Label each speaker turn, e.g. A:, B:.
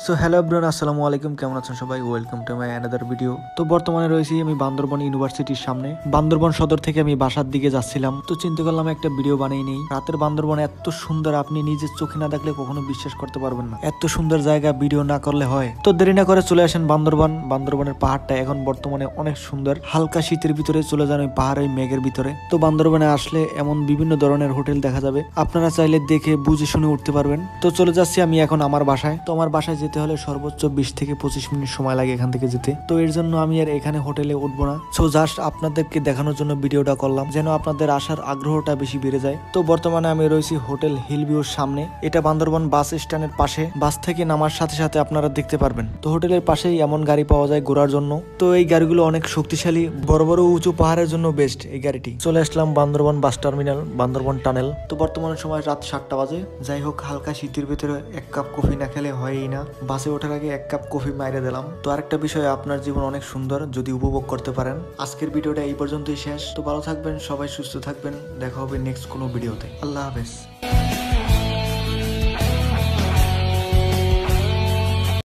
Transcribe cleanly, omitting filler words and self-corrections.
A: So hello everyone, আসসালামু আলাইকুম। কেমন আছেন সবাই? Welcome to my another video. তো বর্তমানে রয়েছি আমি বান্দরবন ইউনিভার্সিটির সামনে। বান্দরবন সদর থেকে আমি বাসার দিকে যাচ্ছিলাম, তো চিন্তা করলাম একটা ভিডিও বানিয়ে নেই। রাতের বান্দরবন এত সুন্দর, আপনি নিজের চোখে না দেখলে কখনো বিশ্বাস করতে পারবেন না। এত সুন্দর জায়গা, ভিডিও না করলে হয়? তো দেরি না করে চলে আসেন বান্দরবন। বান্দরবনের পাহাড়টা এখন বর্তমানে অনেক সুন্দর। হালকা শীতের ভিতরে চলে যান ওই পাহাড়ের মেঘের ভিতরে। তো বান্দরবনে আসলে এমন বিভিন্ন ধরনের হোটেল দেখা যাবে, আপনারা চাইলে দেখে বুঝে শুনে উঠতে পারবেন। তো চলে যাচ্ছি আমি এখন আমার বাসায়। তো আমার বাসায় যেতে হলে সর্বোচ্চ 20 থেকে 25 মিনিট সময় লাগে এখান থেকে যেতে। তো এর জন্য আমি আর এখানে হোটেলে উঠবো না। সো জাস্ট আপনাদেরকে দেখানোর জন্য ভিডিওটা করলাম, যেন আপনাদের আসার আগ্রহটা বেশি বেড়ে যায়। তো বর্তমানে আমি রয়েছি হোটেল হিল ভিউর সামনে। এটা বান্দরবন বাস স্ট্যান্ডের পাশে। বাস থেকে নামার সাথে সাথে আপনারা দেখতে পারবেন। তো হোটেলের পাশেই এমন গাড়ি পাওয়া যায় ঘোরার জন্য। তো এই গাড়িগুলো অনেক শক্তিশালী, বড় বড় উঁচু পাহাড়ের জন্য বেস্ট এই গাড়িটি। চলে আসলাম Bandarban bus terminal, Bandarban tunnel. তো বর্তমানে সময় রাত 7টা বাজে। যাই হোক, হালকা শীতের ভিতরে এক কাপ কফি না খেলে হয়ই না। বাসে ওঠার আগে এক কাপ কফি মাইরে দিলাম। তো আরেকটা বিষয়, আপনার জীবন অনেক সুন্দর যদি উপভোগ করতে পারেন। আজকের ভিডিওটা এই পর্যন্তই শেষ। তো ভালো থাকবেন সবাই, সুস্থ থাকবেন। দেখা হবে নেক্সট কোনো ভিডিওতে। আল্লাহ হাফেজ।